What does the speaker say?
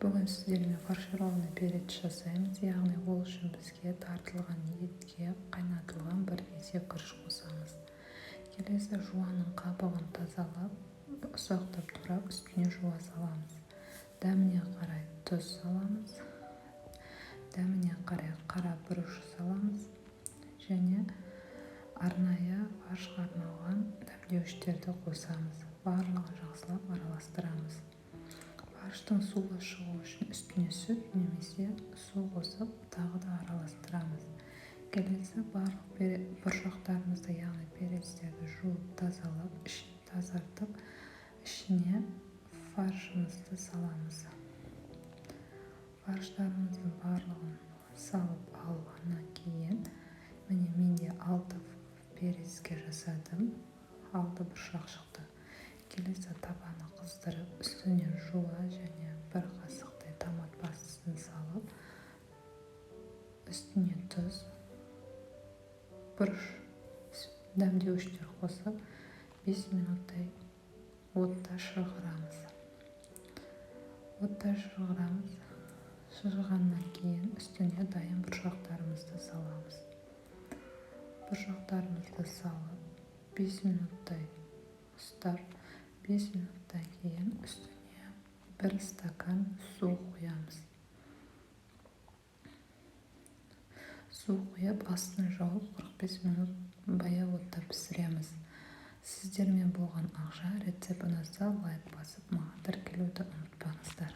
Бүгін сіздермен фаршированный перец жасаймыз, яғни ол үшін бізге тартылған етке қайнатылған бір кесе күріш қосамыз. Келесі жуанның қабығын тазалап, ұсақтап турап үстіне жуа саламыз. Дәміне қарай тұз саламыз. Дәміне қарай қара бұрыш саламыз. Және арнайы фаршқа арналған дәмдеуіштерді қосамыз. Барлығын жақсылап араластырамыз. Фарштың суы шығу үшін үстіне сүт немесе су қосып, тағы да араластырамыз. Келесі барлық бұршақтарымызды, яғни перецтерді жуып, тазалап, ішін тазартып, ішіне фаршымызды саламыз. Фарштарымыздың барлығын салып алғаннан кейін, міне менде 6 перецке жасадым, 6 бұршақ шықты. Келесі табаны қыздырып, үстіне жуа және бір қасықтай томат пастасын салып, үстіне тұз, бұрыш дәмдеуіштер қосып, 5 минуттай отта шыжғырамыз. Шыжғаннан кейін үстіне дайын бұршақтарымызды саламыз. Бұршақтарымызды салып, 5 минуттай ұстап, 5 минуттан кейін үстіне 1 стакан су қоямыз. Су қойып, астын жауып 45 минут баяу отта пісіреміз. Сіздермен болған Ақжа. Рецепт ұнаса лайк басып, маған тіркелуді ұмытпаңыздар.